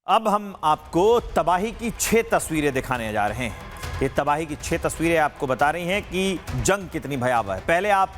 अब हम आपको तबाही की 6 तस्वीरें दिखाने जा रहे हैं। ये तबाही की 6 तस्वीरें आपको बता रही हैं कि जंग कितनी भयावह है। पहले आप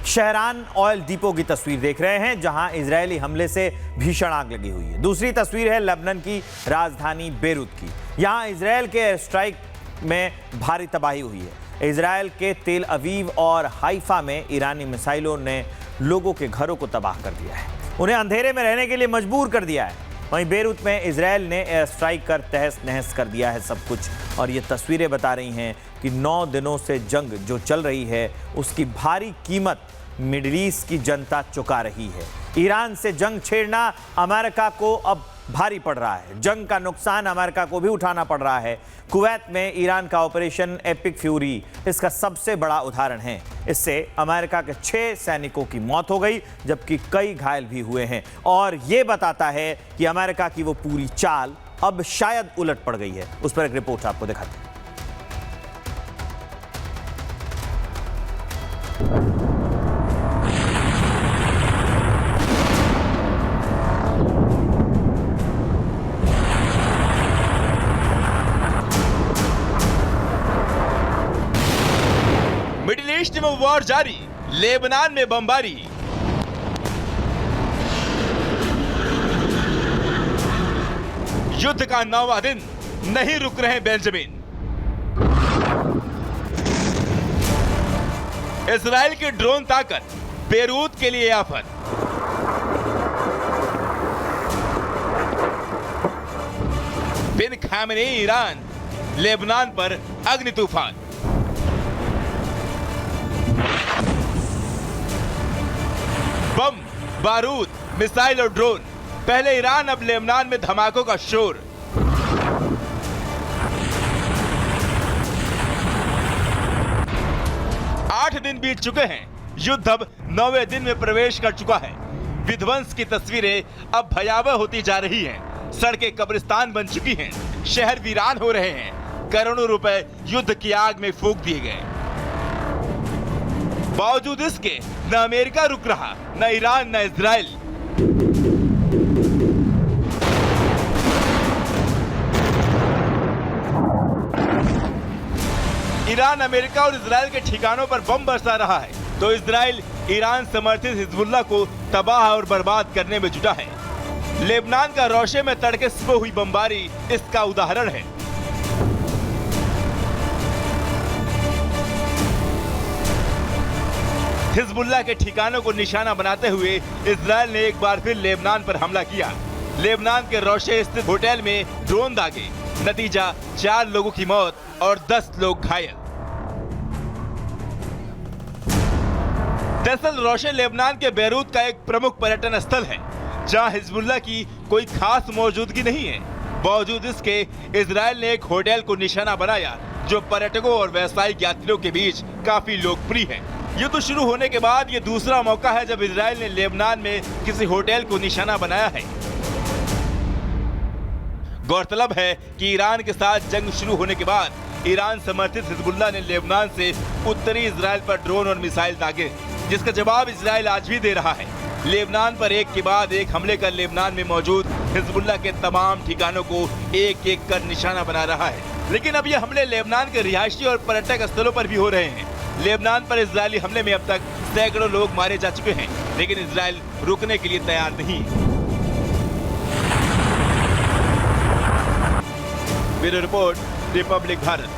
शहरान ऑयल डिपो की तस्वीर देख रहे हैं, जहां इजरायली हमले से भीषण आग लगी हुई है। दूसरी तस्वीर है लेबनान की राजधानी बेरूत की। यहां इजरायल के एयर स्ट्राइक में भारी तबाही हुई है। इजरायल के तेल अवीव और हाइफा में ईरानी मिसाइलों ने लोगों के घरों को तबाह कर दिया है, उन्हें अंधेरे में रहने के लिए मजबूर कर दिया है। वहीं बेरूत में इजरायल ने एयर स्ट्राइक कर तहस नहस कर दिया है सब कुछ। और ये तस्वीरें बता रही हैं कि 9 दिनों से जंग जो चल रही है उसकी भारी कीमत मिडिल ईस्ट की जनता चुका रही है। ईरान से जंग छेड़ना अमेरिका को अब भारी पड़ रहा है। जंग का नुकसान अमेरिका को भी उठाना पड़ रहा है। कुवैत में ईरान का ऑपरेशन एपिक फ्यूरी इसका सबसे बड़ा उदाहरण है। इससे अमेरिका के 6 सैनिकों की मौत हो गई, जबकि कई घायल भी हुए हैं। और ये बताता है कि अमेरिका की वो पूरी चाल अब शायद उलट पड़ गई है। उस पर एक रिपोर्ट आपको दिखाते हैं। मिडिल ईस्ट में वॉर जारी, लेबनान में बमबारी। युद्ध का 9वां दिन, नहीं रुक रहे बेंजामिन। इजराइल की ड्रोन ताकत बेरूत के लिए आफत। बिन खामेनेई ईरान, लेबनान पर अग्नि तूफान। बम, बारूद, मिसाइल और ड्रोन। पहले ईरान, अब लेबनान में धमाकों का शोर। आठ दिन बीत चुके हैं, युद्ध अब 9वें दिन में प्रवेश कर चुका है। विध्वंस की तस्वीरें अब भयावह होती जा रही हैं। सड़कें कब्रिस्तान बन चुकी हैं, शहर वीरान हो रहे हैं। करोड़ों रुपए युद्ध की आग में फूंक दिए गए। बावजूद इसके न अमेरिका रुक रहा, न ईरान, न इजराइल। ईरान अमेरिका और इजराइल के ठिकानों पर बम बरसा रहा है, तो इजराइल ईरान समर्थित हिजबुल्लाह को तबाह और बर्बाद करने में जुटा है। लेबनान का रोशे में तड़के सुबह हुई बमबारी इसका उदाहरण है। हिजबुल्लाह के ठिकानों को निशाना बनाते हुए इजराइल ने एक बार फिर लेबनान पर हमला किया। लेबनान के रोशे स्थित होटल में ड्रोन दागे, नतीजा 4 लोगों की मौत और 10 लोग घायल। दरअसल रोशे लेबनान के बेरूत का एक प्रमुख पर्यटन स्थल है, जहां हिजबुल्लाह की कोई खास मौजूदगी नहीं है। बावजूद इसके इजराइल ने एक होटल को निशाना बनाया, जो पर्यटकों और व्यावसायिक यात्रियों के बीच काफी लोकप्रिय है। युद्ध शुरू होने के बाद ये दूसरा मौका है जब इजराइल ने लेबनान में किसी होटल को निशाना बनाया है। गौरतलब है कि ईरान के साथ जंग शुरू होने के बाद ईरान समर्थित हिजबुल्लाह ने लेबनान से उत्तरी इजराइल पर ड्रोन और मिसाइल दागे, जिसका जवाब इजराइल आज भी दे रहा है। लेबनान पर एक के बाद एक हमले कर लेबनान में मौजूद हिजबुल्लाह के तमाम ठिकानों को एक एक कर निशाना बना रहा है। लेकिन अब ये हमले लेबनान के रिहायशी और पर्यटक स्थलों पर भी हो रहे हैं। लेबनान पर इजरायली हमले में अब तक सैकड़ों लोग मारे जा चुके हैं, लेकिन इजराइल रुकने के लिए तैयार नहीं। Bureau report, Republic Bharat.